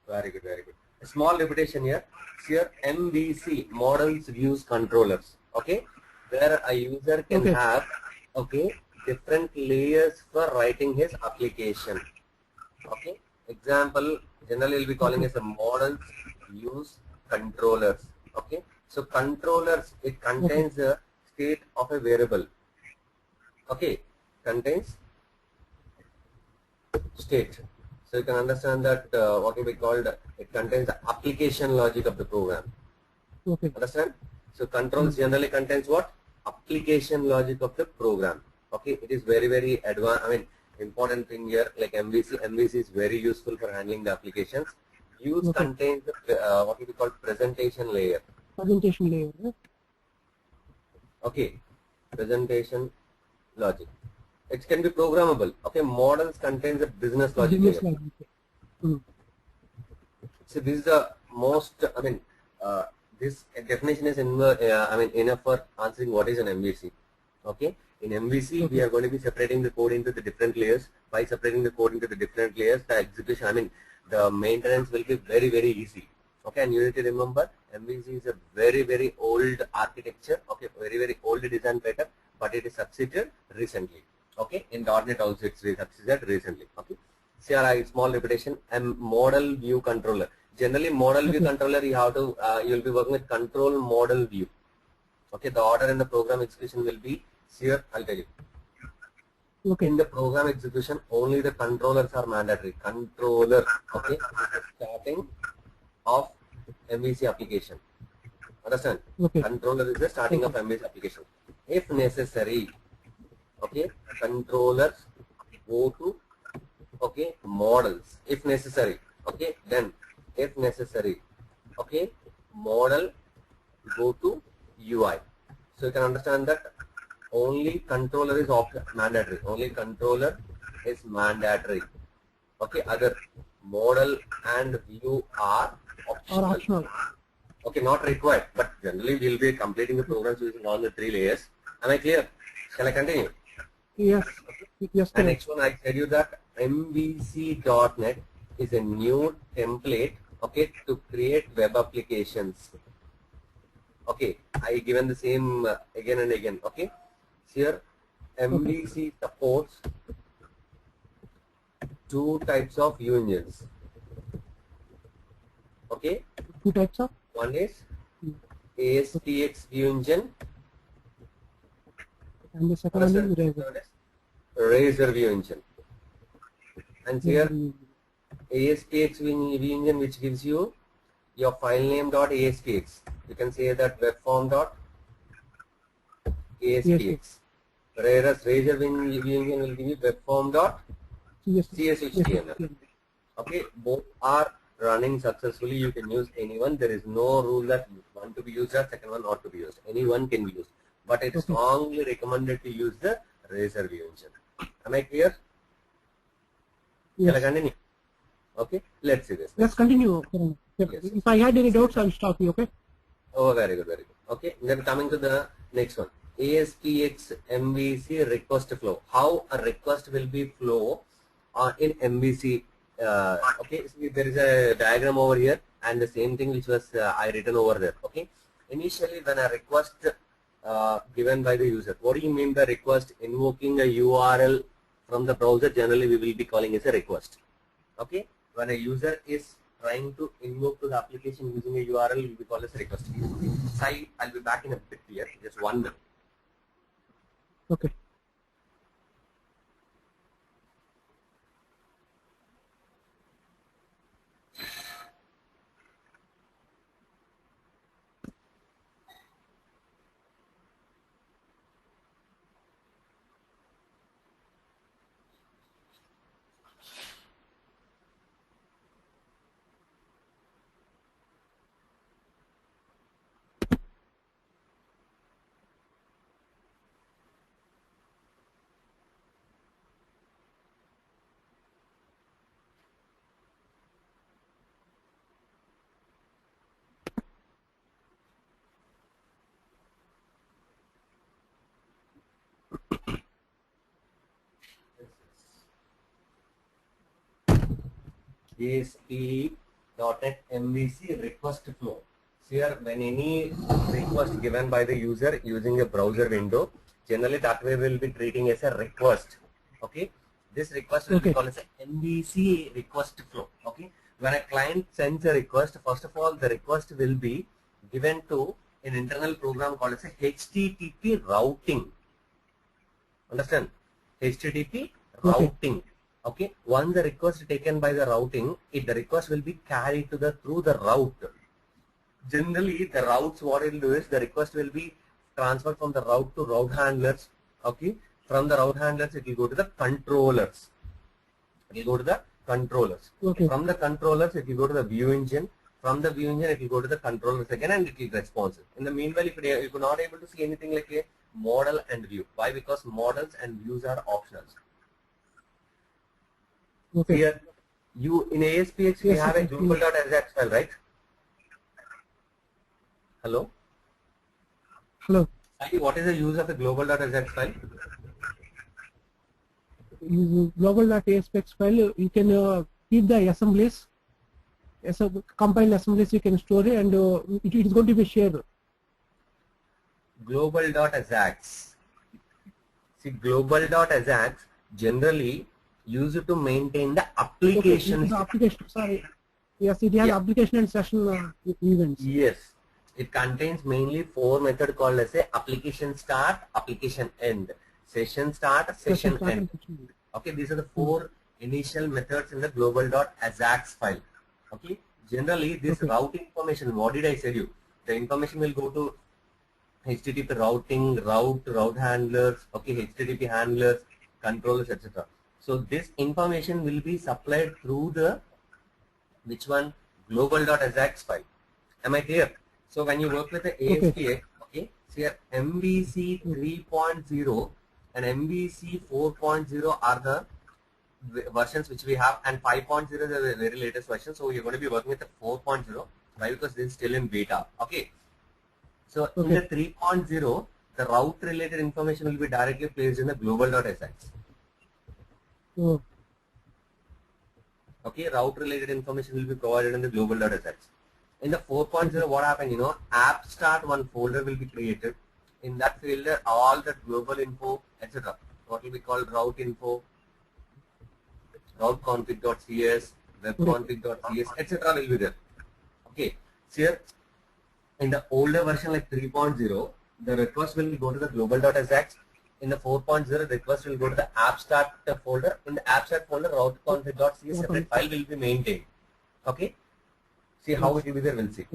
Very good, very good. A small repetition here. Here MVC, models views controllers. Okay, where a user can Okay. have different layers for writing his application. Okay, example generally we'll be calling as a models views controllers. Okay, so controllers, it Okay. contains the state of a variable. Okay, contains state. So you can understand that what will be called, it contains the application logic of the program. Okay. Understand? So controls generally contains what? Application logic of the program. Okay, it is very, very advanced. I mean, important thing here, like MVC. MVC is very useful for handling the applications. Views Okay. contains what will be called presentation layer. Presentation layer. Right? Okay, presentation logic. It can be programmable. Okay, models contains a business logic Business layer. logic. Mm. So this is the most, I mean, this definition is enough for answering what is an MVC. Okay, in MVC we Okay. are going to be separating the code into the different layers. By separating the code into the different layers, the execution, I mean, the maintenance will be very, very easy. Okay, and you need to remember MVC is a very, very old architecture. Okay, very, very old design pattern, but it is succeeded recently. Okay, in .NET also it's succeeded recently. Okay. CRI, small repetition, and model view controller. Generally, model view Okay. controller, you have to, you'll be working with control model view. Okay, the order in the program execution will be here, I'll tell you. Okay. In the program execution, only the controllers are mandatory. Controller, okay, starting of MVC application. Understand? Okay. Controller is the starting of MVC application. If necessary, okay, controllers go to models if necessary. Okay, then if necessary, okay, model go to UI. So you can understand that only controller is mandatory. Only controller is mandatory. Okay, other model and view are Or optional. optional. Okay, not required, but generally we'll be completing the programs using all the 3 layers. Am I clear? Shall I continue? Yes. Yes. And Correct. next one, I said you that MVC.NET is a new template, okay, to create web applications. Okay, I given the same again and again. Okay, here MVC supports 2 types of view engines. Okay, 2 types of. one is ASPX view engine, And the second one is Razor. Razor view engine. And here Razor. ASPX view engine, which gives you your file name .aspx. You can say that web form .aspx. Whereas Razor view engine will give you web form .cshtml. Okay, both are running successfully. You can use anyone. There is no rule that one to be used or second one not to be used. Anyone can be used, but it is strongly recommended to use the Razor view engine. Am I clear? Yes. Shall I continue? Okay, let's see this. Let's continue. Yes. If I had any doubts, I'll stop you. Okay. Oh, very good, very good. Okay, then coming to the next one. ASPX MVC request flow. How a request will be flow in MVC. Okay, so there is a diagram over here and the same thing which was I written over there. Okay, initially when a request given by the user, what do you mean by request? Invoking a URL from the browser, generally we will be calling as a request. Okay, when a user is trying to invoke to the application using a URL, will be called as a request. I'll be back in a bit here, just 1 minute. Okay. ASP .NET MVC request flow. Here, when any request given by the user using a browser window, generally that way we will be treating as a request. Okay, this request will be called as a MVC request flow. Okay, when a client sends a request, first of all, the request will be given to an internal program called as a HTTP routing. Understand? HTTP routing. Okay. Once the request is taken by the routing, the request will be carried to through the route. Generally, the routes, what it will do is the request will be transferred from the route to route handlers. Okay. From the route handlers, it will go to the controllers. It will go to the controllers. From the controllers, it will go to the view engine. From the view engine, it will go to the controllers again, and it will respond. In the meanwhile, if you're not able to see anything like a model and view, why? Because models and views are optional. Here, you in ASPX, we have a global.ajax file, right? Hello? Hello. What is the use of a global.ajax file? Global.aspx file, you can keep the assemblies, compiled assemblies you can store it, and it is going to be shared. Global.ajax. See, global.ajax generally used to maintain the application. The application, sorry. Yes, it has application and session events. Yes. It contains mainly 4 methods called as a application start, application end, session start, session end. Okay, these are the 4 initial methods in the global.ajax file. Okay, generally this route information, what did I tell you? The information will go to HTTP routing, route handlers, okay, HTTP handlers, controllers, etc. So this information will be supplied through the which one? Global.ajax file. Am I clear? So when you work with the ASPX, okay, so here MVC 3.0 and MVC 4.0 are the versions which we have, and 5.0 is the very latest version. So you're going to be working with the 4.0. Why? Because this is still in beta. Okay. So in the 3.0, the route related information will be directly placed in the global.ajax. Okay, route related information will be provided in the global.ajax. In the 4.0, what happened, you know, app start one folder will be created. In that folder, all the global info, etc. What will be called route info, route config.cs, web config.cs, etc. will be there. Okay, so here in the older version like 3.0, the request will go to the global.ajax. In the 4.0, request will go to the app start folder. In the app start folder, route config.cs separate file will be maintained. Okay. See how it will be there, we'll see.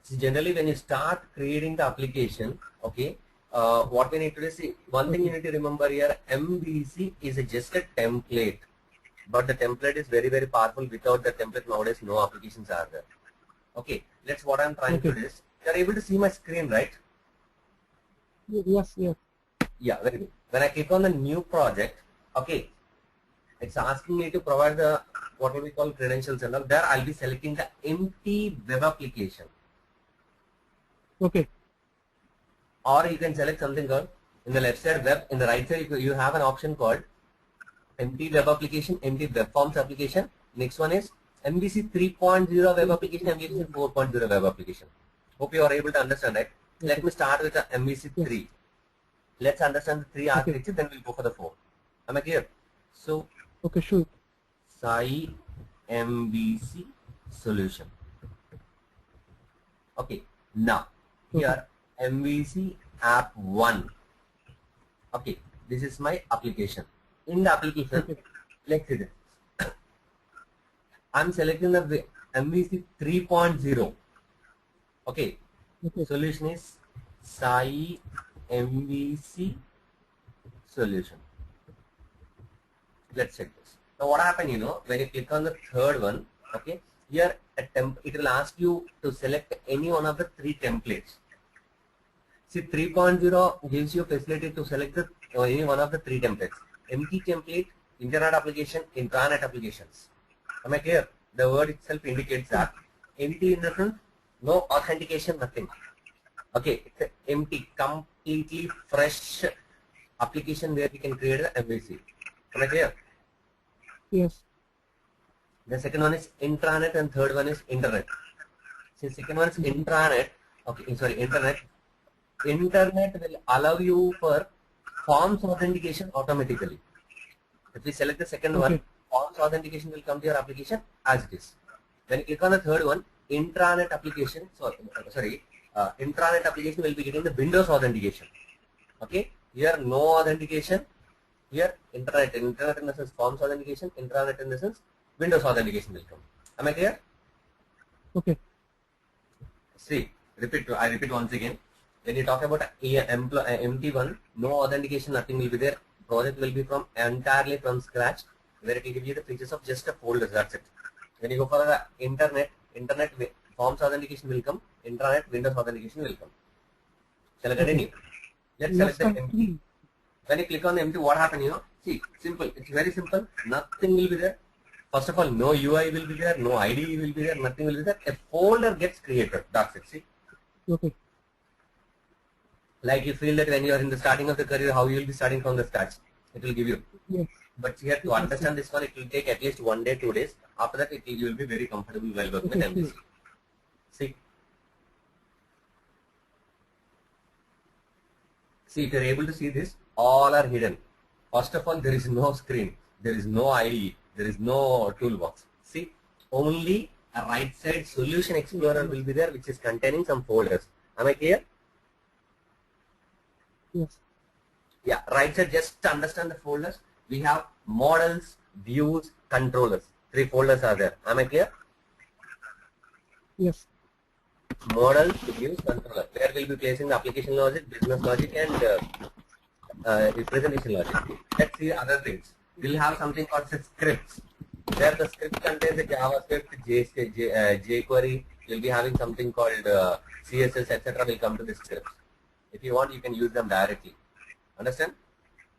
So generally when you start creating the application, okay, what we need to do is, see, one thing you need to remember here, MVC is just a template, but the template is very, very powerful. Without the template nowadays, no applications are there. Okay, that's what I'm trying to do is, you are able to see my screen, right? Yes, yes. Yeah, very good. When I click on the new project, okay, it's asking me to provide the what will we call credentials and all. There I'll be selecting the empty web application. Okay. Or you can select something called in the left side web, in the right side you have an option called empty web application, empty web forms application. Next one is MVC 3.0 web application, MVC 4.0 web application. Hope you are able to understand, right? Let me start with the MVC 3. Let's understand the 3 architecture, then we'll go for the 4. Am I clear? So, okay, sure. SAI MVC solution. Okay, now here MVC app 1. Okay, this is my application. In the application, let's see this. I'm selecting the MVC 3.0. Okay, solution is SAI MVC solution. Let's check this. Now what happened, you know, when you click on the third one, okay, here it will ask you to select any one of the 3 templates. See, 3.0 gives you facility to select any one of the 3 templates. Empty template, internet application, intranet applications. Am I clear? The word itself indicates that. Empty in the sense, no authentication, nothing. Okay, it's an empty, completely fresh application where we can create an MVC. Am I clear? Yes. The second one is intranet and third one is internet. See, second one is intranet. Okay, sorry, internet. Internet will allow you for forms authentication automatically. If we select the second one, forms authentication will come to your application as it is. When you click on the third one, intranet application, intranet application will be getting the Windows authentication. Okay, here no authentication. Here internet in the sense forms authentication, intranet in the sense Windows authentication will come. Am I clear? Okay. See, I repeat once again. When you talk about empty one, no authentication, nothing will be there. Project will be from entirely from scratch, where it will give you the features of just a folder. That's it. When you go for the internet forms authentication will come, intranet Windows authentication will come. Shall I continue? Let's select the empty. When you click on the empty, what happens? You know, see, simple. It's very simple. Nothing will be there. First of all, no UI will be there, no ID will be there, nothing will be there. A folder gets created. That's it. See. Okay. Like you feel that when you are in the starting of the career, how you will be starting from the scratch. It will give you. Yes. But here to understand this one, it will take at least 1 day, 2 days. After that, you will be very comfortable while working with MVC. See. See, if you are able to see this, all are hidden. First of all, there is no screen, there is no IDE, there is no toolbox. See, only a right side solution explorer will be there, which is containing some folders. Am I clear? Yes. Yeah, right side, just to understand the folders, we have models, views, controllers. 3 folders are there. Am I clear? Yes. Models, views, controller. Where we'll be placing the application logic, business logic, and representation logic. Let's see other things. We'll have something called scripts. Where the script contains the JavaScript, jQuery. You'll be having something called CSS, etc. will come to the scripts. If you want, you can use them directly. Understand?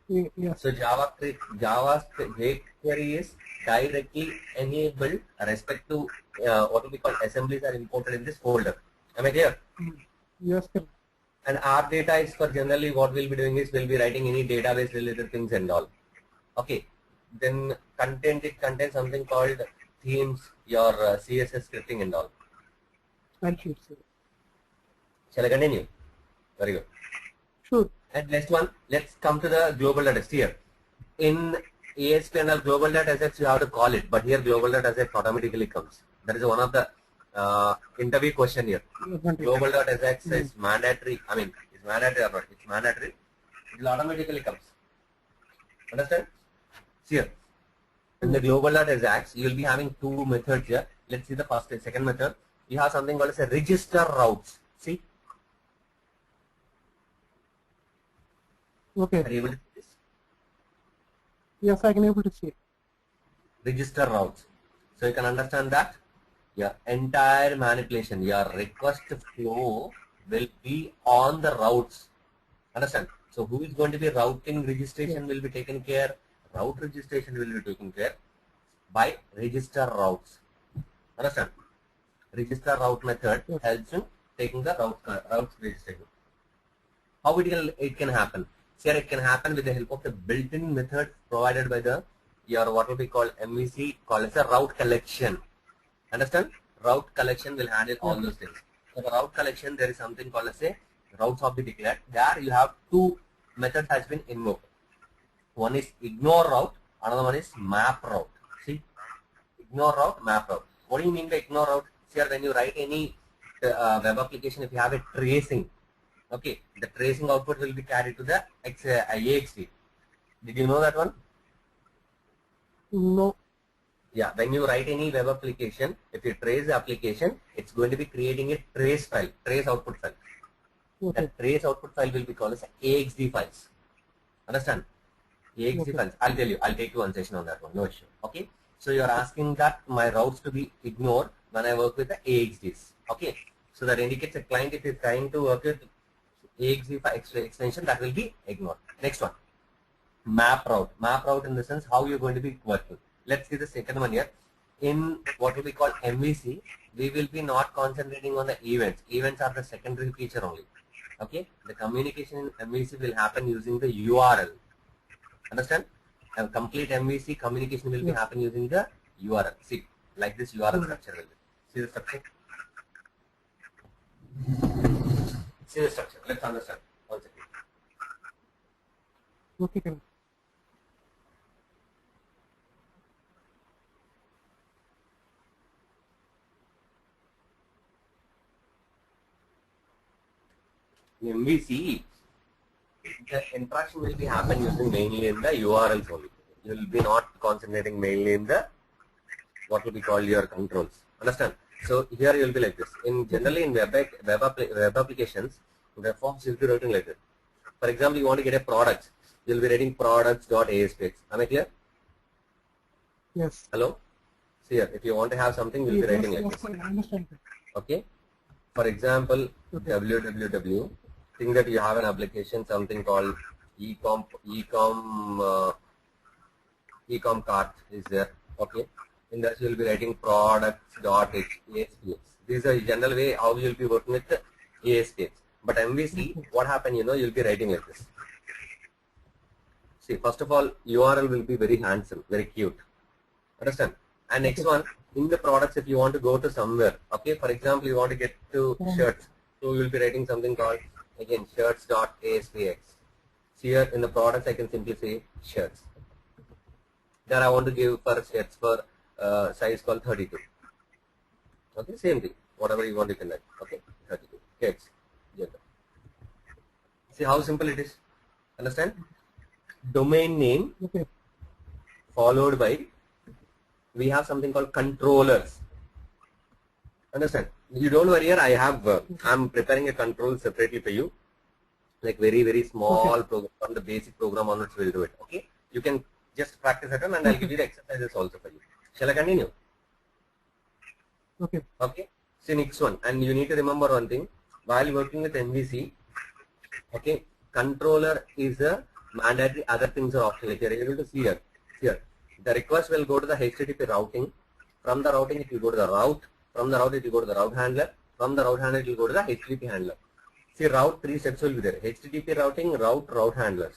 Yes. So JavaScript, jQuery is directly enabled respect to what will be called assemblies are imported in this folder. Am I clear? Yes, correct. And our data is for generally what we'll be doing is we'll be writing any database related things and all. Okay. Then it contains something called themes, your CSS scripting and all. Shall I continue? Very good. Sure. And next one, let's come to the global data here. In ASP.NET global data sets, you have to call it, but here global data sets automatically comes. That is one of the interview question here. Global data sets is mandatory. I mean, it's mandatory or not? It's mandatory. It will automatically comes. Understand? Here, in the global data sets, you will be having 2 methods here. Let's see the first and second method. You have something called as a register routes. See? Okay. Are you able to see this? Yes, I can able to see. Register routes. So you can understand that your entire manipulation, your request flow will be on the routes. Understand? So who is going to be routing registration will be taken care. Route registration will be taken care by register routes. Understand? Register route method helps in taking the routes registration. How it can happen? Here it can happen with the help of the built-in method provided by the what will be called MVC called as a route collection. Understand? Route collection will handle all those things. So the route collection, there is something called as a routes of the declared. There you have 2 methods has been invoked. One is ignore route, another one is map route. See, ignore route, map route. What do you mean by ignore route? Here when you write any web application, if you have a tracing, okay, the tracing output will be carried to the AXD. Did you know that one? No. Yeah, when you write any web application, if you trace the application, it's going to be creating a trace file, trace output file. Okay. That trace output file will be called as AXD files. Understand? AXD files. I'll tell you. I'll take you one session on that one. No issue. Okay. So you are asking that my routes to be ignored when I work with the AXDs. Okay. So that indicates a client if is trying to work with AXD extension, that will be ignored. Next one. Map route. Map route in the sense how you're going to be working. Let's see the second one here. In what will be called MVC, we will be not concentrating on the events. Events are the secondary feature only. Okay. The communication in MVC will happen using the URL. Understand? A complete MVC communication will be happen using the URL. See, Like this URL structure will be. See the structure? See the structure. Let's understand. One second. Okay, Karan. In MVC, the interaction will be happen using mainly in the URLs only. You will be not concentrating mainly in the what will be called your controls. Understand? So here you will be like this. In generally in web applications, web forms will be writing like this. For example, you want to get a product, you will be writing products.aspx. Am I clear? Yes. Hello? See here, if you want to have something, you will be writing like Yes, this. I understand. Okay? For example, Okay. www. Think that you have an application, something called ecom cart is there. Okay? In that you will be writing products.aspx. This is a general way how you will be working with the ASPX. But MVC, what happened, you'll be writing like this. See, first of all, URL will be very handsome, very cute. Understand? And next one, in the products, if you want to go to somewhere, okay, for example, you want to get to shirts, so you will be writing something called, again, shirts.aspx. See here, in the products, I can simply say shirts. There I want to give for shirts for size called 32. Okay, same thing. Whatever you want, you can write. Okay, 32. Kids, gender. See how simple it is. Understand? Domain name Okay. followed by, we have something called controllers. Understand? You don't worry here, I'm preparing a control separately for you. Like very small program, from the basic program onwards we'll do it. Okay? You can just practice at home and I'll give you the exercises also for you. Shall I continue? Okay. Okay? See next one. And you need to remember one thing. While working with MVC, okay, controller is a mandatory, other things are optional. If you are able to see here, the request will go to the HTTP routing. From the routing, it will go to the route. From the route, it will go to the route handler. From the route handler, it will go to the HTTP handler. See, route, 3 steps will be there. HTTP routing, route handlers.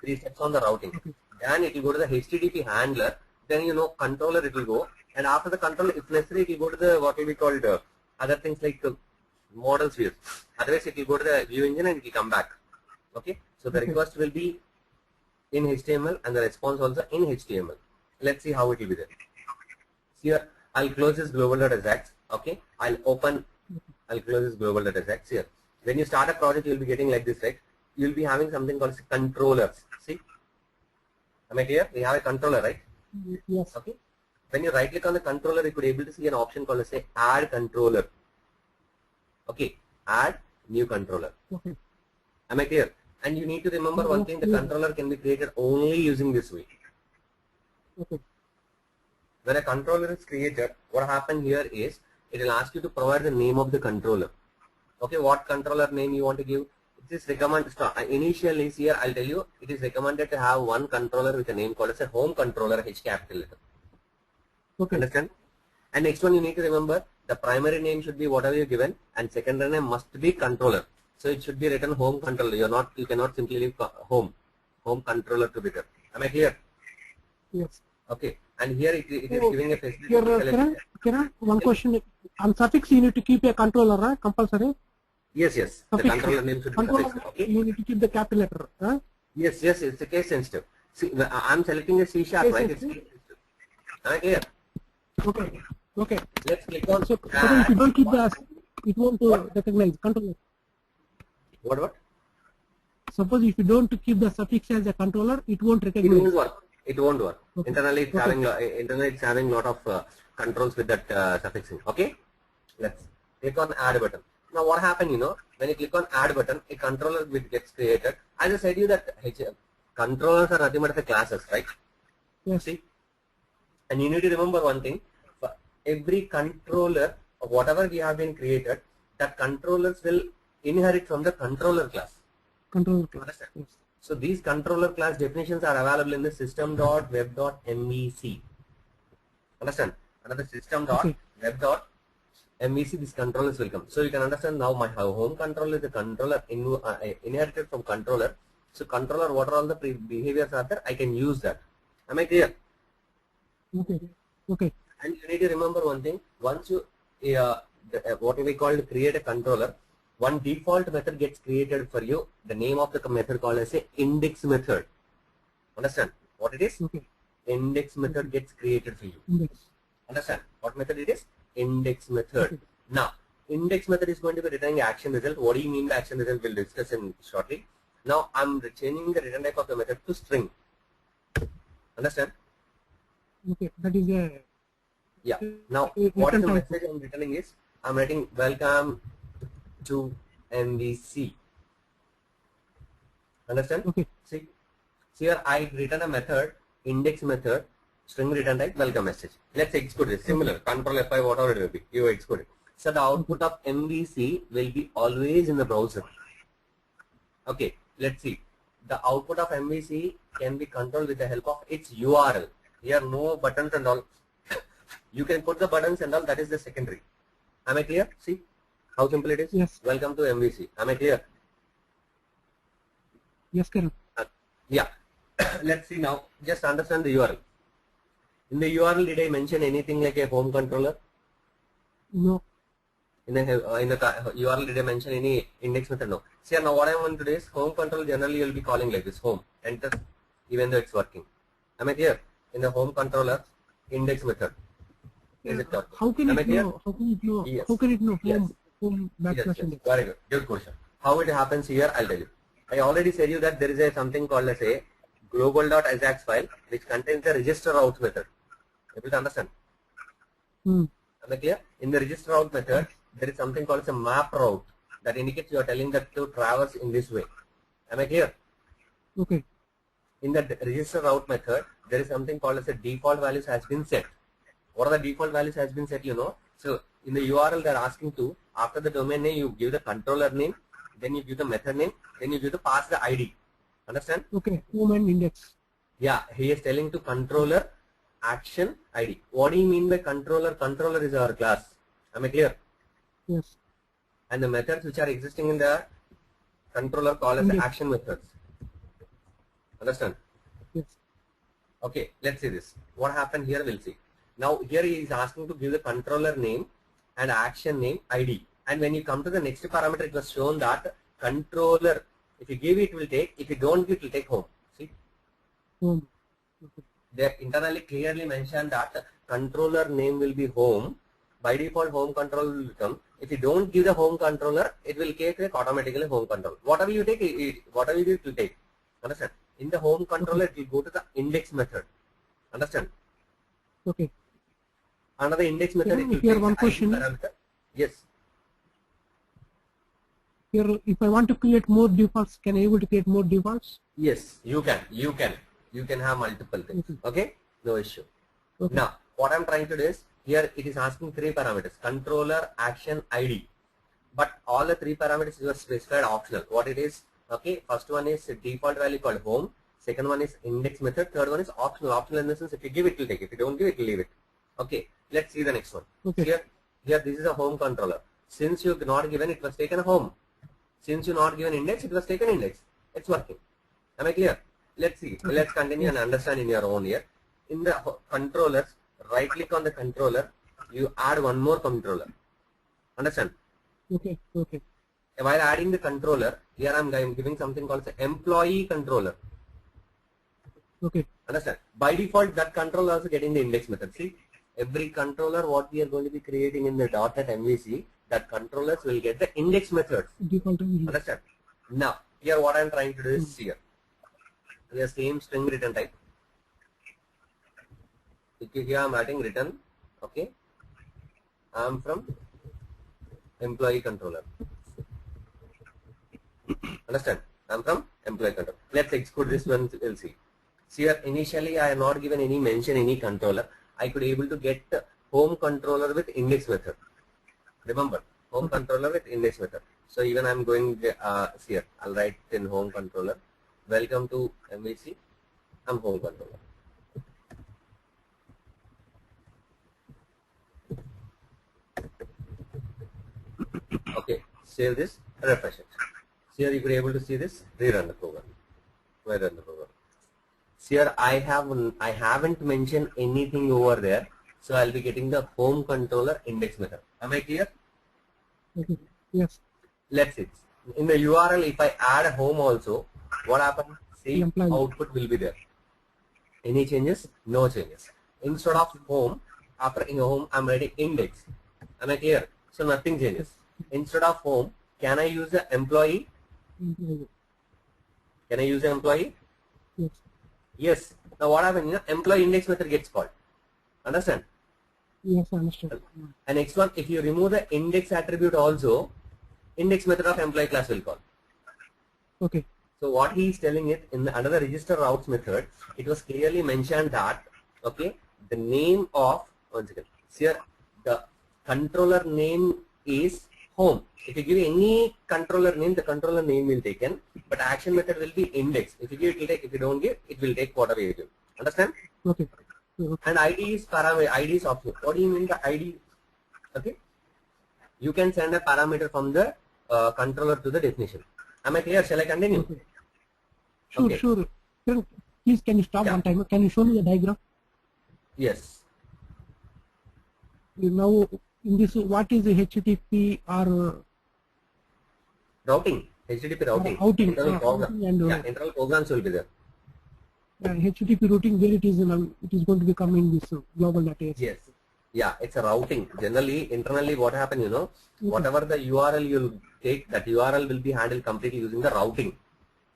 3 steps on the routing. Then it will go to the HTTP handler. Then controller it will go. And after the controller, if necessary, it will go to the what will be called other things like models views. Otherwise, it will go to the view engine and it will come back. Okay. So the request will be in HTML and the response also in HTML. Let's see how it will be there. See here, I'll close this global.ajax. Okay. I'll close this global.ajax here. When you start a project, you'll be getting like this, right? You'll be having something called controllers. See? Am I clear? We have a controller, right? Yes. Okay. When you right click on the controller, you could be able to see an option called say add controller. Okay. Add new controller. Okay. Am I clear? And you need to remember one thing, the controller can be created only using this way. Okay. When a controller is created, what happens here is, it will ask you to provide the name of the controller. Okay, what controller name you want to give? It is recommended, initially here I'll tell you, it is recommended to have one controller with a name called as a home controller, H capital letter. Okay. Understand? And next one you need to remember, the primary name should be whatever you given and secondary name must be controller. So it should be written home controller. You cannot simply leave home controller to be there. Am I clear? Yes. Okay. And here it is giving a facility. Here, Kiran, one question. On suffix, you need to keep a controller, right? Compulsory. Yes. The Suffix. controller name should be Controller, suffixed. Okay. you need to keep the capital letter. Huh? Yes. It's a case sensitive. See, I'm selecting a C#, Case right? It's sensitive. case sensitive. Am I clear? Okay. Let's click on. So if you don't keep the, it won't recognize controller. What? Suppose if you don't keep the suffix as a controller, it won't It recognize. won't work. It won't work. Okay. Internally, it's having lot of controls with that suffixing. Okay. Let's click on add button. Now what happened? When you click on add button, a controller gets created. As I said you that controllers are nothing but the classes, right? Yes. See, and you need to remember one thing. For every controller of whatever we have been created, that controllers will inherit from the controller class. Controller class. Understand? Yes. So these controller class definitions are available in the system.web.mvc. Understand? Another system.web.mvc, these controllers will come. So you can understand now my home controller is a controller inherited from controller. So controller, what are all the behaviors are there? I can use that. Am I clear? Okay. And you need to remember one thing. Once you what we call create a controller, one default method gets created for you. The name of the method called as a index method. Understand what it is? Okay. Index method gets created for you. Index. Understand what method it is? Index method. Okay. Now, index method is going to be returning action result. What do you mean by action result? We'll discuss in shortly. Now, I'm changing the return type of the method to string. Understand? Okay. That is a. Yeah. Now, what is the message I'm returning is, I'm writing welcome to MVC. Understand? Okay. See, here I return a method, index method, string return type, welcome message. Let's execute this. Similar, control F5, whatever it will be. You execute it. So the output of MVC will be always in the browser. Okay, let's see. The output of MVC can be controlled with the help of its URL. Here no buttons and all. You can put the buttons and all, that is the secondary. Am I clear? See how simple it is? Yes. Welcome to MVC. Am I clear? Yes, Karan. Yeah. Let's see now. Just understand the URL. In the URL, did I mention anything like a home controller? No. In the URL, did I mention any index method? No. See, now what I want to do is home control generally you'll be calling like this, home, enter, even though it's working. Am I clear? In the home controller, index method. Is it working? How can Am I it clear? know? How can it know? Yes. How can it know? Yes. Home Yes, backslash yes. index. Very good. Good question. How it happens here, I'll tell you. I already said you that there is a something called as a global.ajax file which contains the register route method. Able to understand? Hmm. Am I clear? In the register route method, there is something called as a map route that indicates you are telling that to traverse in this way. Am I clear? Okay. In the register route method, there is something called as a default values has been set. What are the default values has been set, you know? So in the URL they are asking to, after the domain name you give the controller name, then you give the method name, then you give the pass the ID. Understand? Okay. Home and index. Yeah, he is telling to controller action ID. What do you mean by controller? Controller is our class. Am I clear? Yes. And the methods which are existing in the controller call as Index. action methods. Understand? Yes. Okay, let's see this. What happened here, we'll see. Now here he is asking to give the controller name and action name ID. And when you come to the next parameter, it was shown that controller, if you give it, will take, if you don't give it, will take home. See? Home. Okay. They internally clearly mentioned that controller name will be home. By default, home controller will come. If you don't give the home controller, it will take automatically home control. Whatever you take, whatever you do, it will take. Understand? In the home controller, it will go to the index method. Understand? Okay. Another index method. It will Here take one the ID question. parameter. Yes. Here, if I want to create more defaults, can I able to create more defaults? Yes, you can. You can. You can have multiple things. Okay? No issue. Okay. Now, what I'm trying to do is, here it is asking three parameters, controller, action, ID. But all the three parameters you are specified optional. What it is, okay, first one is a default value called home, second one is index method, third one is optional. Optional in the sense if you give it, will take it. If you don't give it, leave it. Okay, let's see the next one. Okay. Here this is a home controller. Since you not given, it was taken home. Since you not given index, it was taken index. It's working. Am I clear? Let's see. Let's continue and understand in your own here. In the controllers, right click on the controller, you add one more controller. Understand? Okay. Okay. While adding the controller, here I'm giving something called the employee controller. Okay. Understand? By default, that controller also getting the index method. See, every controller what we are going to be creating in the .NET MVC, that controllers will get the index methods. Default. Understand? Now, here what I'm trying to do is here. The same string return type. Here I'm adding return. Okay. I'm from employee controller. Understand? I'm from employee controller. Let's execute this one. We'll see. See here, initially I have not given any mention any controller. I could able to get home controller with index method. Remember, home controller with index method. So even I'm going here. I'll write in home controller. Welcome to MVC. I'm home controller. Okay, save this, refresh it. So here you could be able to see this, rerun the program. Rerun the program. So here I haven't mentioned anything over there. So I'll be getting the home controller index method. Am I clear? Okay. Yes. Let's see. In the URL, if I add home also, what happens? Same Employee. output will be there. Any changes? No changes. Instead of home, after in home, I'm writing index. Am I clear? So nothing changes. Instead of home, can I use the employee? Can I use the employee? Yes. Yes. Now what happens? You know, employee index method gets called. Understand? Yes, I understand. And next one, if you remove the index attribute also, index method of employee class will call. Okay. So what he is telling it in the another register routes method, it was clearly mentioned that, okay, the name of, one second, here the controller name is home. If you give any controller name, the controller name will taken, but action method will be index. If you give it will take, if you don't give, it will take whatever you give. Understand? Okay. Okay. And ID is parameter, ID is optional. What do you mean the ID? Okay. You can send a parameter from the controller to the definition. Am I clear? Shall I continue? Okay. Sure, Okay. sure. Please, can you stop Yeah. one time? Can you show me the diagram? Yes. Now, in this, what is the HTTP or HTTP routing. outing, Internal program. outing and Yeah, internal programs will be there. HTTP routing, where it is going to be coming in this global data. Yes. Yeah, it's a routing. Generally, internally, what happens, you know, whatever the URL you'll take, that URL will be handled completely using the routing.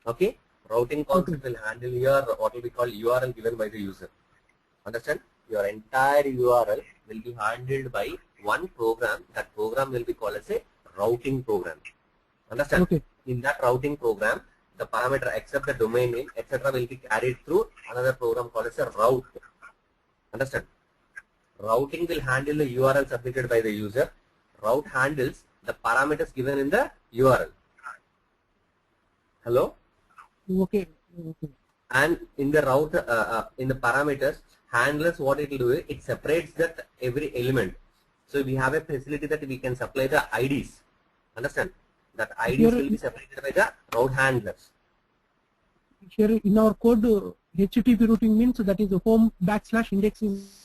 Okay? Routing concept will handle your what will be called URL given by the user. Understand? Your entire URL will be handled by one program. That program will be called as a routing program. Understand? Okay. In that routing program, the parameter except the domain name, etc. will be carried through another program called as a route. Understand? Routing will handle the URL submitted by the user. Route handles the parameters given in the URL. Hello? Okay. Okay. And in the route, in the parameters, handlers what it will do, it separates that every element. So we have a facility that we can supply the IDs. Understand? That IDs will be separated by the route handlers. Here in our code, HTTP routing means that is the home / index is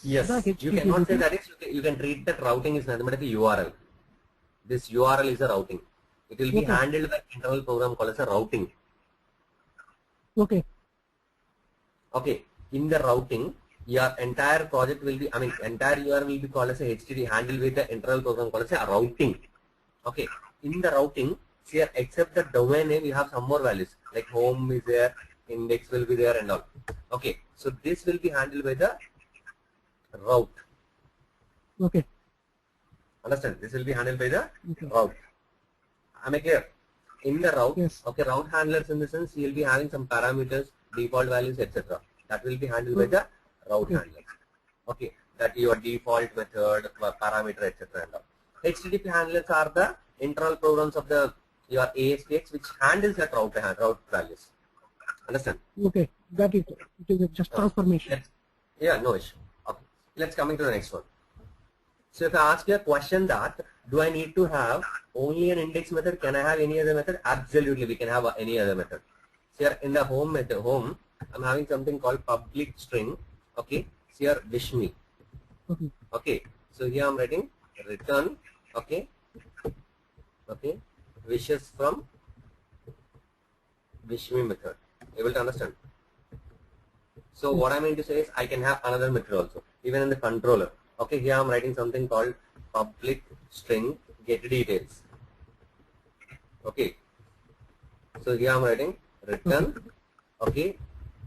Yes. the HTTP You cannot say routing. that is, you can treat that routing is nothing but a URL. This URL is a routing. It will be handled by internal program called as a routing. Okay. Okay. In the routing, your entire project will be, entire URL will be called as a HTTP handled with the internal program called as a routing. Okay. In the routing, here except the domain name, you have some more values like home is there, index will be there and all. Okay. So this will be handled by the route. Okay. Understand? This will be handled by the Okay. route. Am I clear? In the route, Yes. okay, route handlers in the sense you will be having some parameters, default values, etc. That will be handled by the route handlers. Okay, that your default method, parameter, etc. and all. HTTP handlers are the internal programs of the your ASPX which handles that route values. Understand? Okay. Got it. It is just transformation. Yeah, no issue. Okay, let's coming to the next one. So if I ask you a question that, do I need to have only an index method? Can I have any other method? Absolutely, we can have any other method. So here in the home method, I'm having something called public string. Okay, so here wish me. Okay. Okay, so here I'm writing return. Okay, okay, wishes from wish me method. Able to understand? So what I mean to say is I can have another method also, even in the controller. Okay, here I'm writing something called public string get details. Okay, so here I'm writing return. Okay,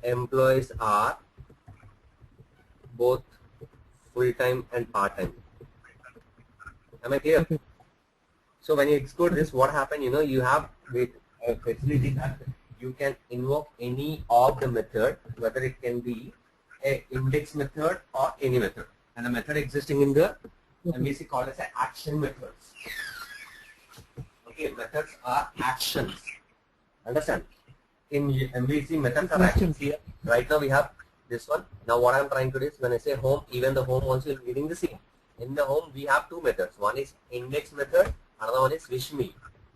employees are both full-time and part-time. Am I clear? Okay. So when you execute this, what happened? You know, you have with a facility that you can invoke any of the method, whether it can be a index method or any method. And the method existing in the MVC called as action methods. Okay, methods are actions. Understand? In MVC, methods are actions. Here, right now we have this one. Now what I'm trying to do is when I say home, even the home also is getting the same. In the home, we have two methods. One is index method, another one is wish me.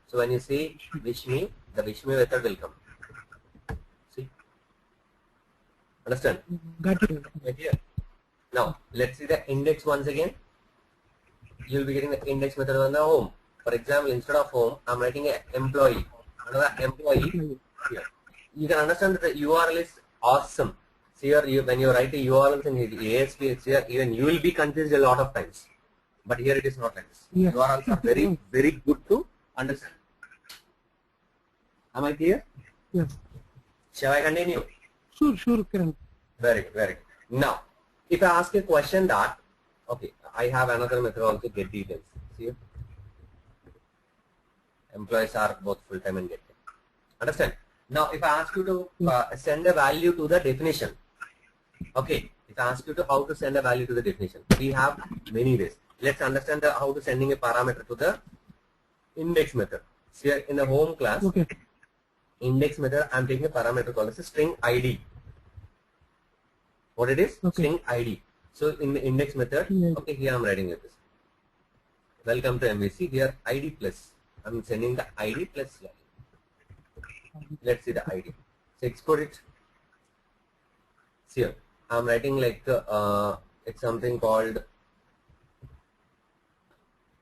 So when you say wish me, the wish me method will come. See? Understand? Got it. Right here. Now let's see the index once again. You'll be getting the index method on the home. For example, instead of home, I'm writing an employee. Another employee here. You can understand that the URL is awesome. So here, when you write a URL in ASPX here, even you will be confused a lot of times. But here it is not like this. Yes. URLs are very, very good to understand. Am I clear? Yes. Shall I continue? Sure, Kiran. Very good, very good. Now, if I ask a question that, okay, I have another method also, get details. See here? Employees are both full-time and get. Understand? Now, if I ask you to send a value to the definition, okay, if I ask you to how to send a value to the definition, we have many ways. Let's understand how to sending a parameter to the index method. So here in the home class, Okay. index method, I'm taking a parameter called as a string ID. What it is? Okay. String ID. So in the index method, Yeah. okay, here I'm writing it. Welcome to MVC. Here ID plus. I'm sending the ID plus value. Let's see the ID. So export it. See here, I'm writing like it's something called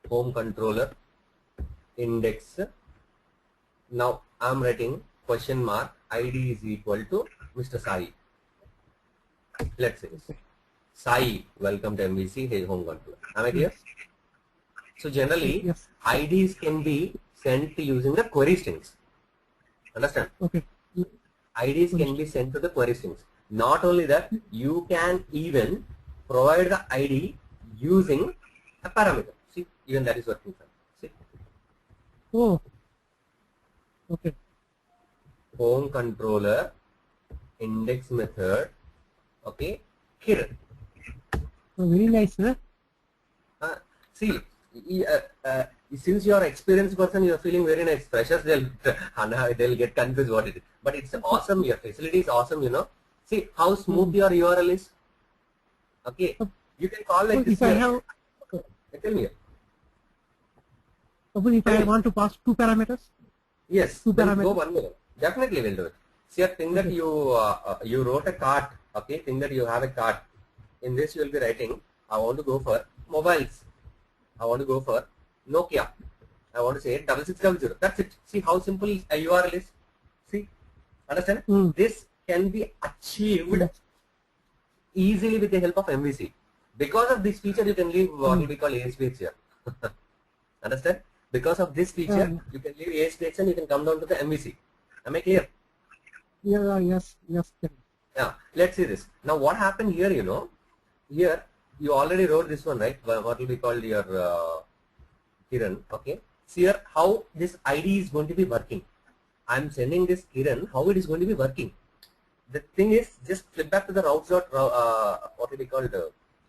home controller index. Now I'm writing question mark ID is equal to Mr. Sai. Let's say Sai, welcome to MVC, hey, home controller. Am I clear? So generally, Yes. IDs can be sent using the query strings. Understand? Okay. IDs can be sent to the query strings. Not only that, you can even provide the ID using a parameter. See, even that is working. See, Oh. Okay. home controller index method. Okay, here. Oh, very nice, huh? See, since you are experienced person, you are feeling very nice. Freshers, they'll get confused what it is. But it's awesome. Your facility is awesome. You know. See how smooth your URL is. Okay, you can call like So this. if I Here. have, Tell me. suppose if I want to pass two parameters, Yes, two we'll go parameters. one more. Definitely we'll do it. See, a thing that you wrote a cart. Okay, thing that you have a cart. In this you will be writing. I want to go for mobiles. I want to go for Nokia. I want to say 6600. That's it. See how simple a URL is. See, understand? Mm. This can be achieved easily with the help of MVC. Because of this feature, you can leave what we call ASPX here. Understand? Because of this feature, you can leave ASPX and you can come down to the MVC. Am I clear? Yeah, yes, Kiran. Yeah. Let's see this. Now, what happened here? You know, here you already wrote this one, right? What will be called your Kiran? Okay. See here how this ID is going to be working. I'm sending this Kiran. How it is going to be working? The thing is, just flip back to the routes. What will be called?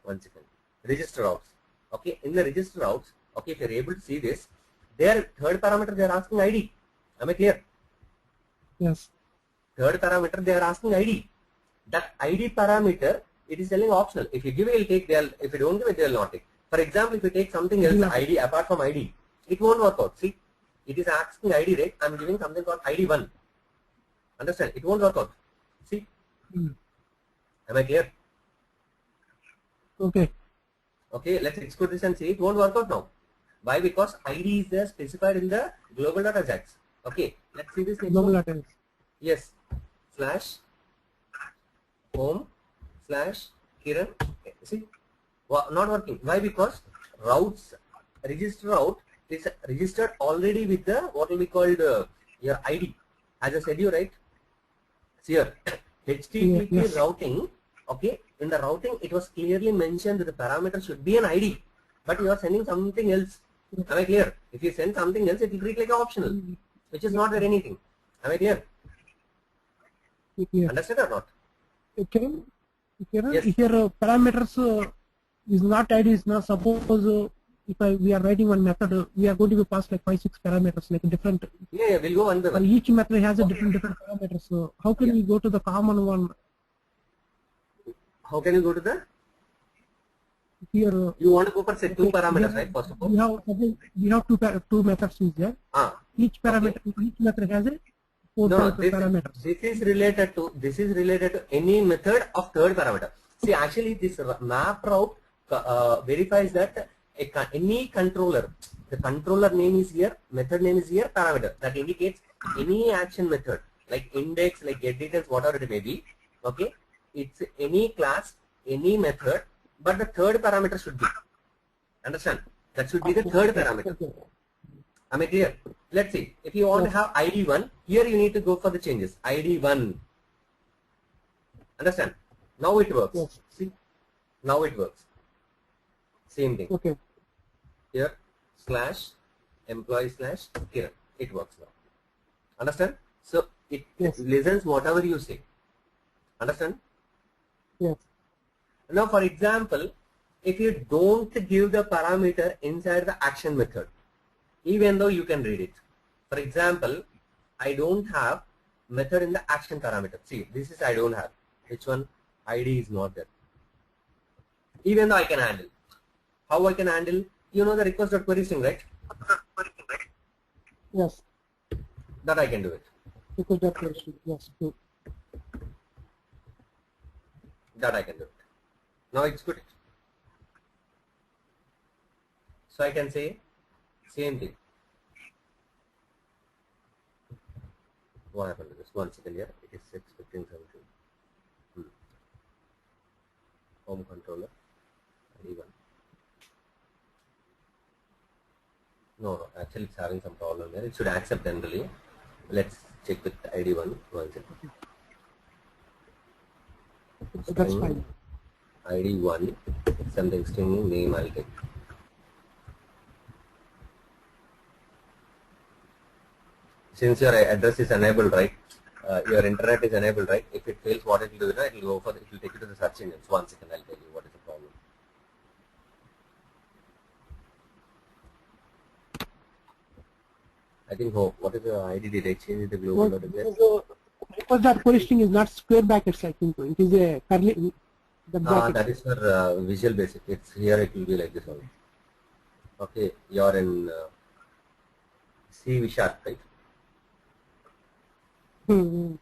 One second. Register routes. Okay. In the register routes, okay, if you're able to see this, their third parameter they are asking ID. Am I clear? Yes. Third parameter they are asking ID. That ID parameter, it is telling optional. If you give it, will take. They'll. If you don't give it, they'll not take. For example, if you take something else, ID apart from ID, it won't work out. See, it is asking ID, right? I'm giving something called ID1. Understand? It won't work out. See, Mm. am I clear? Okay. Okay, let's execute this and see. It won't work out now. Why? Because ID is there specified in the global data Ajax. Okay, let's see this next Global one. attendance. Yes, /home /Kiran. Okay, see, not working. Why? Because routes, register route is registered already with the what will be called your ID. As I said, you right. See here, HTTP Yes. routing. Okay, in the routing it was clearly mentioned that the parameter should be an ID, but you are sending something else. Am I clear? If you send something else, it will treat like an optional, which is not there anything. Am I clear? Yes. Understand or not? Kiran, Yes. here parameters is not ID is not suppose we are writing one method, we are going to be passed like 5-6 parameters, like different. Yeah, we'll go one by one. Each method has a different parameters. So how can we go to the common one How can you go to the? here? You want to go for say two parameters, right? First of all. We have two methods is there. Each parameter, each method has a four No, parameters. this is related to any method of third parameter. See, actually, this map route verifies that any controller, the controller name is here, method name is here, parameter that indicates any action method like index, like get details, whatever it may be. Okay, it's any class, any method, but the third parameter should be. Understand? That should be the third parameter. Am I clear? Let's see. If you want to have ID1, here you need to go for the changes. ID1. Understand? Now it works. Yes. See? Now it works. Same thing. Okay. Here, slash, employee slash, Kiran. It works now. Understand? So, it listens whatever you say. Understand? Yes. Now, for example, if you don't give the parameter inside the action method, even though you can read it. For example, I don't have method in the action parameter. See, this is I don't have. Which one? ID is not there. Even though I can handle. How I can handle? You know the request.query string, right? Yes. That I can do it. Request.query string. Yes. True. That I can do it. Now it's good. So I can say same thing. What happened to this? 1 second here. It is expecting something. Home controller. ID1. No, actually it's having some problem there. It should accept generally. Let's check with ID1. 1 second. That's fine. ID1. Something string name I'll take. Since your address is enabled, right? Your internet is enabled, right? If it fails, what it will do, it will go for, it will take you to the search engine. 1 second, I'll tell you what is the problem. I think, what is the ID? Did I change the global or the Request.query string is not square brackets, I think. It is a curly. That is for Visual Basic. It's here. It will be like this only. Okay, you're in C #, right? Mm-hmm.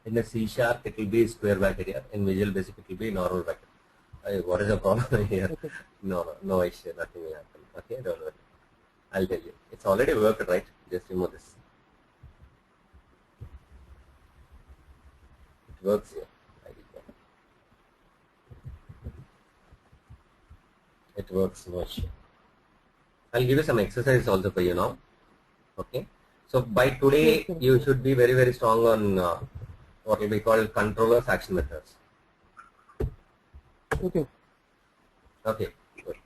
In the C#, it will be square bracket here. In Visual Basic, it will be normal bracket. What is the problem here? Okay. No issue. Nothing will happen. Okay, don't worry. I'll tell you. It's already worked, right? Just remove this. It works here. It works, no issue. I'll give you some exercise also for you now. Okay. So by today, you should be very, very strong on what will be called controllers action methods. Okay. Okay. Good.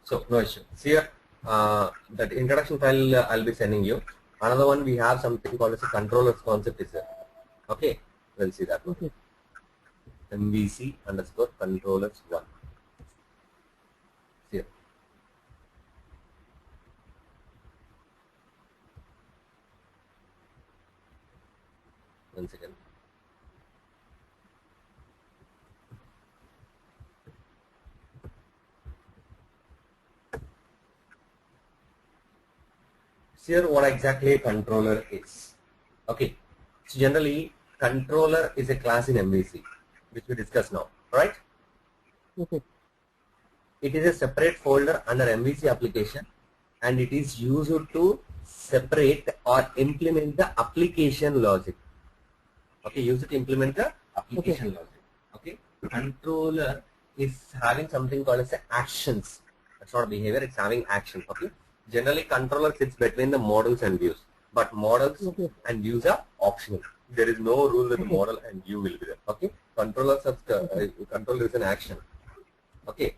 So no issue. See here, that introduction file I'll be sending you. Another one, we have something called as a controllers concept is there. Okay. We'll see that one. Okay. MVC _ controllers 1. Here. One second. Here, what exactly a controller is. Okay. So generally, controller is a class in MVC, which we discuss now, right? Okay. It is a separate folder under MVC application, and it is used to separate or implement the application logic. Okay, use it to implement the application logic. Okay, controller is having something called as actions. That's not behavior; it's having action. Okay, generally controller sits between the models and views, but models and views are optional. There is no rule that the model and view will be there. Okay, controller is an action. Okay.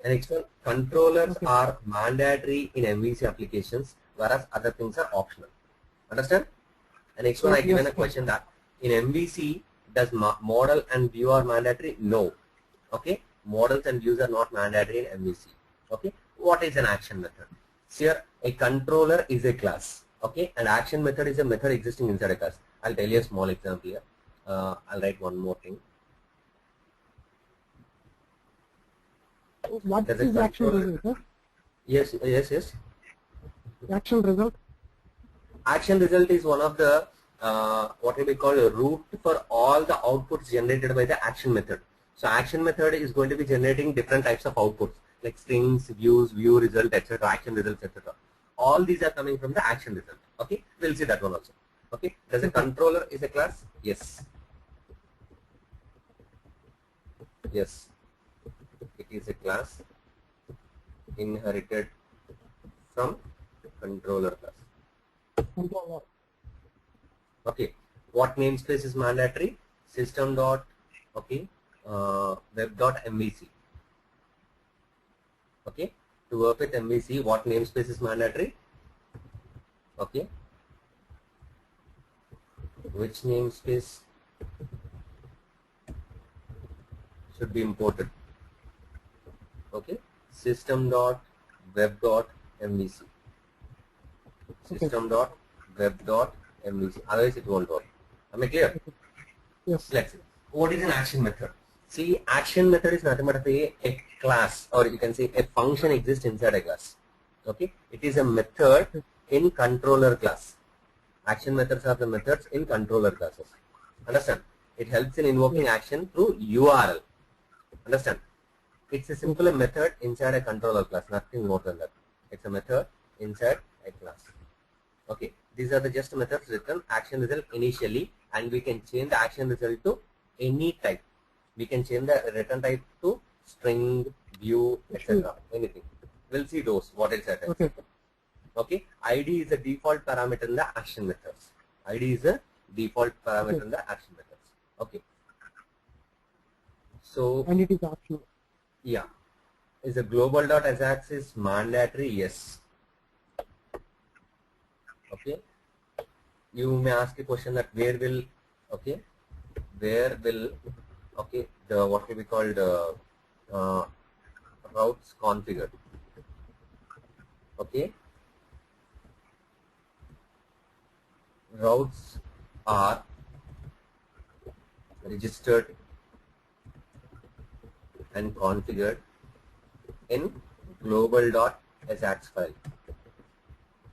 And external controllers are mandatory in MVC applications, whereas other things are optional. Understand? And next one, I given a question that in MVC, does model and view are mandatory? No. Okay. Models and views are not mandatory in MVC. Okay. What is an action method? Here, a controller is a class. Okay. And action method is a method existing inside a class. I'll tell you a small example here. I'll write one more thing. What is the action result, sir? Yes. Action result? Action result is one of the what will be called a root for all the outputs generated by the action method. So action method is going to be generating different types of outputs like strings, views, view result, etc., action results, etc. All these are coming from the action result. Okay, we'll see that one also. Okay, does a controller is a class? Yes. Yes, it is a class inherited from controller class. Controller. Okay, what namespace is mandatory? System dot, okay, web dot MVC. Okay, to work with MVC, what namespace is mandatory? Okay, which namespace should be imported? Okay, system dot web dot MVC. System dot web dot MVC. Otherwise, it won't work. Am I clear? Yes. Let's see. What is an action method? See, action method is nothing but a class, or you can say a function exists inside a class. Okay, it is a method in controller class. Action methods are the methods in controller classes. Understand? It helps in invoking action through URL. Understand? It's a simple method inside a controller class, nothing more than that. It's a method inside a class. Okay, these are the just methods written action result initially, and we can change the action result to any type. We can change the return type to string, view, etc. Anything. We'll see those. What is that? Okay. Okay. ID is a default parameter in the action methods. ID is a default parameter in the action methods. Okay. So. And it is optional. Yeah. Is a global dot Ajax is mandatory? Yes. Okay. You may ask a question that where will, okay, where will, okay, the what will be called routes configured. Okay. Routes are registered and configured in global.ajax file.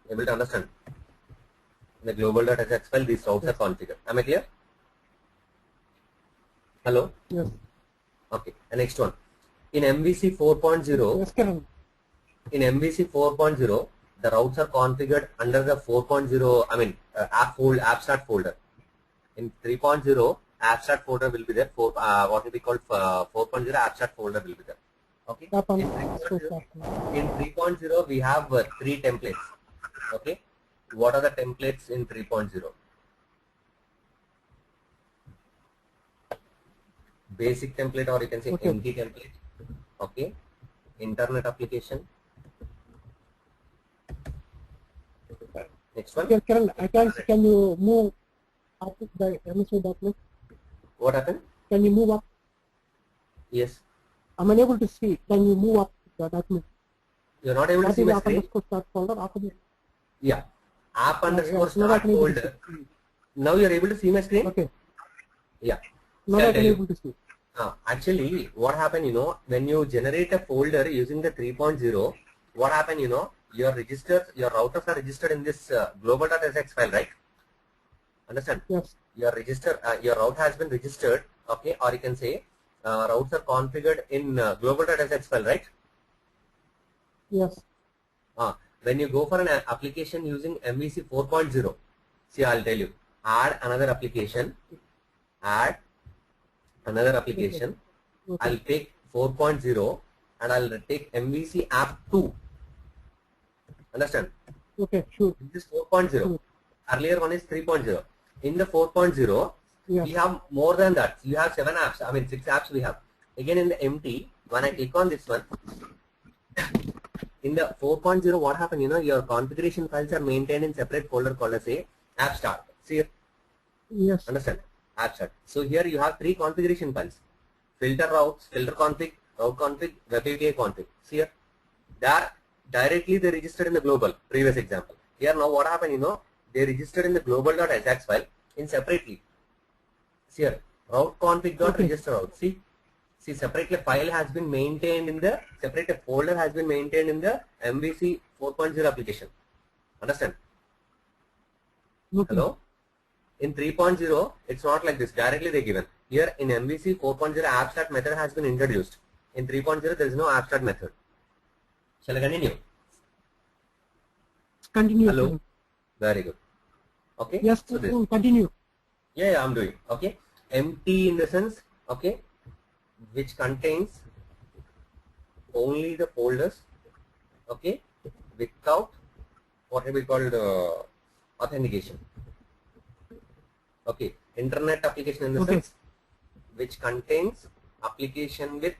Able to understand? In the global.ajax file, these routes are configured. Am I clear? Hello? Yes. Okay. The next one. In MVC 4.0, Yes, Karan. in MVC 4.0, the routes are configured under the 4.0, I mean, AppStart folder. In 3.0, AppStart folder will be there. What will be called 4.0 AppStart folder will be there. Okay. In 3.0, we have 3 templates. Okay. What are the templates in 3.0? Basic template, or you can say empty template. Okay. Internet application. Next one. Okay, Karan, can you move up the MSO document? What happened? Can you move up? Yes. I'm unable to see. Can you move up the document? You're not able to see my screen? Start folder after this. Yeah. App underscore start folder. Now you're able to see my screen? Okay. Yeah. Now I'm able to see. Actually, what happened, when you generate a folder using the 3.0, what happened, your routers are registered in this global.ajax file, right? Understand? Yes. Your route has been registered, okay, or you can say routes are configured in global.ajax file, right? Yes. When you go for an application using MVC 4.0, see, I'll tell you, add another application. Okay. I'll take 4.0 and I'll take MVC app 2. Understand? Okay, sure. This is 4.0. Sure. Earlier one is 3.0. In the 4.0, we have more than that. You have 7 apps. I mean 6 apps we have. Again in the empty, when I click on this one, in the 4.0, what happened? Your configuration files are maintained in separate folder called as a AppStart. See here? Yes. Understand? AppStart. So here you have 3 configuration files: filter routes, filter config, route config, web API config. See here? They registered in the global. Previous example. Here now what happened? They registered in the global.ajax file in separately. See here, route config.register route. See, separately file has been maintained in the separate folder has been maintained in the MVC 4.0 application. Understand? Okay. Hello? In 3.0, it's not like this. Directly they given. Here in MVC 4.0, abstract method has been introduced. In 3.0, there is no abstract method. Shall I continue? Continue. Hello. Sir. Very good. Okay. Yes. So this. Continue. Yeah, I'm doing. Okay. Empty in the sense, okay, which contains only the folders, okay, without what we called authentication. Okay, internet application in the sense which contains application with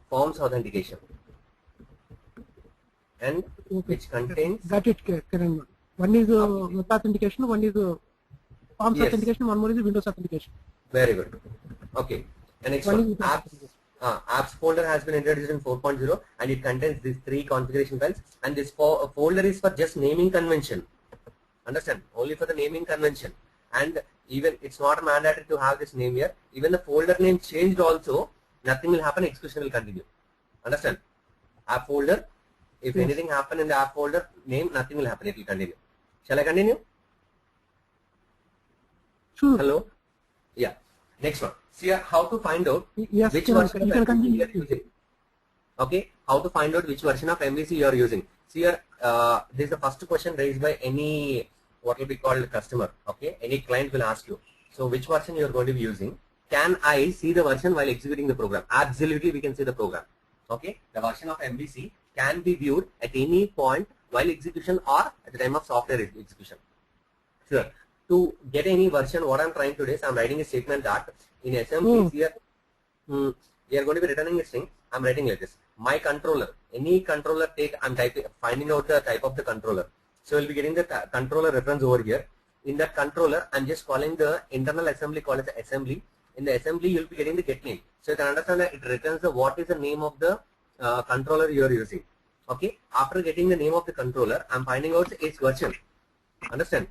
forms authentication and which contains. Got it, Kiran. One is web authentication, one is forms Yes. authentication, one more is Windows authentication. Very good. Okay. And next one, apps folder has been introduced in 4.0 and it contains these 3 configuration files, and this folder is for just naming convention. Understand? Only for the naming convention, and even it's not mandatory to have this name here. Even the folder name changed also, nothing will happen, execution will continue. Understand? App folder, if anything happen in the app folder name, nothing will happen, it will continue. Shall I continue? Sure. Hello? Yeah. Next one. See how to find out which version of MVC you are using. Okay. How to find out which version of MVC you are using. See here, this is the first question raised by any what will be called customer. Okay. Any client will ask you. So which version you are going to be using? Can I see the version while executing the program? Absolutely, we can see the program. Okay. The version of MVC can be viewed at any point while execution or at the time of software execution. Sure. To get any version, what I'm trying to do is I'm writing a statement that in assembly here, we are going to be returning a string. I'm writing like this. My controller, any controller take, I'm typing, finding out the type of the controller. So we'll be getting the controller reference over here. In that controller, I'm just calling the internal assembly called as assembly. In the assembly, you'll be getting the get name. So you can understand that it returns the what is the name of the controller you are using. Okay. After getting the name of the controller, I'm finding out its version. Understand?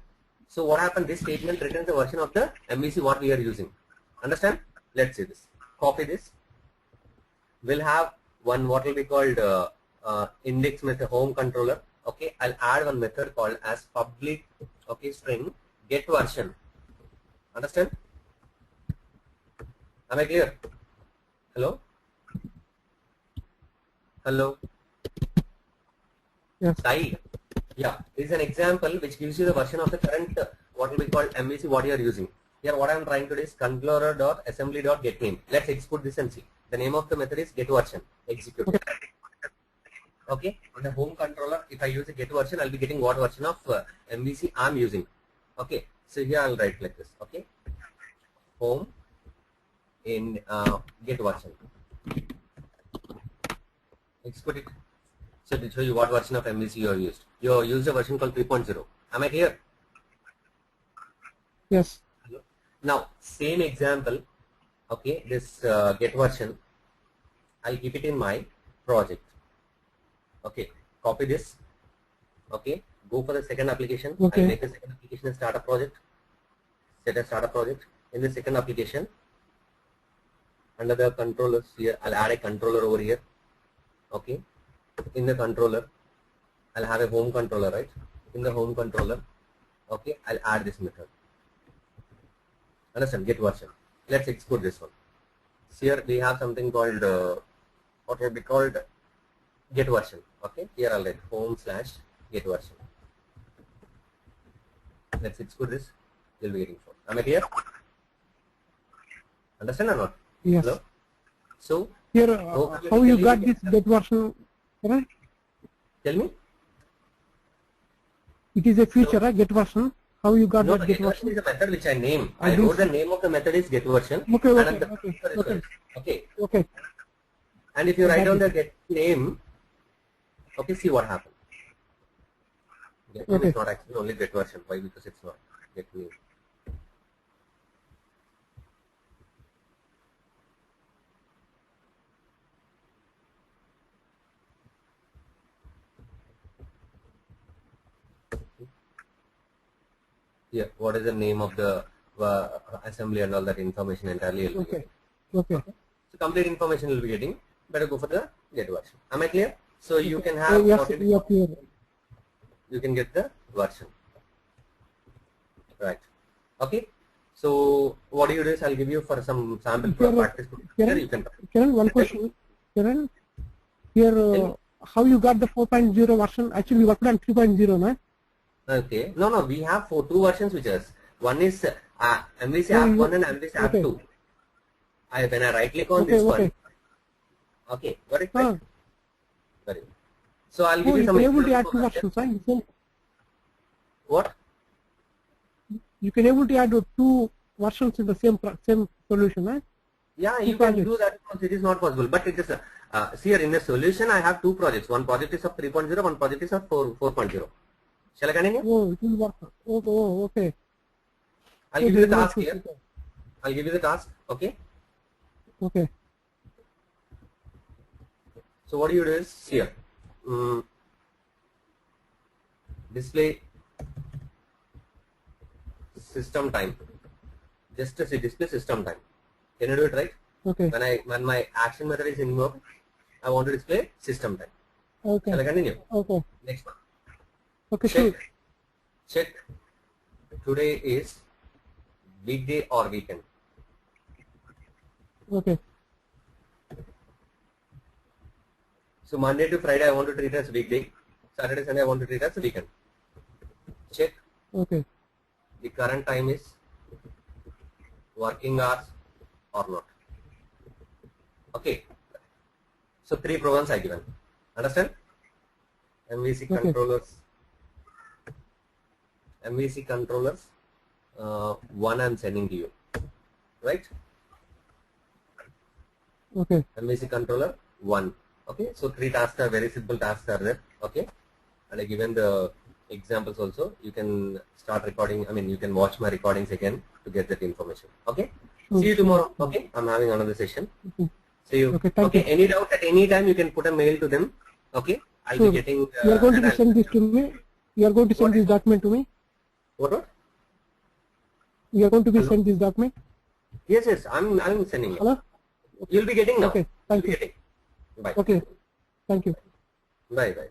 So what happened? This statement returns the version of the MVC what we are using. Understand? Let's see this. Copy this. We'll have one what will be called index method home controller. Okay, I'll add one method called as public string get version. Understand? Am I clear? Hello? Hello? Yes. Sai. Yeah, this is an example which gives you the version of the current what will be called MVC what you are using. Here what I am trying to do is controller.assembly.getName. Let's export this and see. The name of the method is getVersion. Execute. Okay. On the home controller, if I use a getVersion, I'll be getting what version of MVC I'm using. Okay. So here I'll write like this. Okay. Home in getVersion. Export it. So to show you what version of MVC you have used. You have used a version called 3.0. Am I clear? Yes. Now, same example, okay, this get version, I'll keep it in my project. Okay, copy this. Okay, go for the second application. Okay. I'll make the second application a startup project. Set a startup project. In the second application, under the controllers here, I'll add a controller over here. Okay, in the controller, I'll have a home controller, right? In the home controller, okay, I'll add this method. Understand? Get version. Let's export this one. So here we have something called what will be called get version. Okay, here I'll write home/get version. Let's export this. You'll be getting 4. Am I clear? Understand or not? Yes. Hello? So Here, how you got this get version? Right? Tell me. It is a feature, right? Get version. How you got that Get get version? is a method which I name. I wrote the name of the method is get version. Okay, and okay, the okay, is okay. okay. Okay. And if you write down the get name, okay, see what happens. Get name is not actually only get version. Why? Because it's not get name. Yeah, what is the name of the assembly and all that information entirely? Okay. Okay. So complete information will be getting. Better go for the get version. Am I clear? So you can have Yes, you are clear. you can get the version. Right. Okay. So what do you do is I'll give you for some sample Here, practice. Here you can. Kiran, one question. Kiran, here, how you got the 4.0 version? Actually, we worked on 3.0, no? Okay. No. We have two versions which is one is MVC No, app you- 1 and MVC app okay. 2. When I right click on Okay, this okay. one. Okay. Got it? Ah. Right? Very good. So I'll Oh, give you you some can able to add examples two of that. versions, right? What? You can able to add two versions in the same solution, right? Yeah, Two you can do projects. that because it is not possible. But it is see here in the solution I have two projects. One project is of 3.0, one project is of 4.0. Shall I continue? Oh, it will work. Oh, okay. I'll So give you the there is no task here. issue. I'll give you the task. Okay. Okay. So what do you do is here. Display system time. Just to see display system time. Can you do it right? Okay. When my action method is invoked, I want to display system time. Okay. Shall I continue? Okay. Next one. Okay, sure. Check. Today is weekday or weekend. Okay. So Monday to Friday I want to treat as weekday. Saturday, Sunday I want to treat as weekend. Check. Okay. The current time is working hours or not. Okay. So three programs I given. Understand? MVC Okay. controllers. MVC controllers. One I'm sending to you. Right? Okay. MVC controller 1. Okay. So three tasks are very simple tasks are there. Okay. And I given the examples also. You can start recording. I mean, you can watch my recordings again to get that information. Okay. Sure. See you tomorrow. Okay. I'm having another session. Okay. See you. Okay, thank you. Any doubt at any time you can put a mail to them. Okay. I'll Sure. be getting. You are going and to I'll- send this to me. You are going to send What? this document to me. What? You are going to be Hello? send this document. Yes. I'm sending you. Hello. You'll be getting now. Okay. Thank You'll you. be getting. Bye. Okay. Thank you. Bye.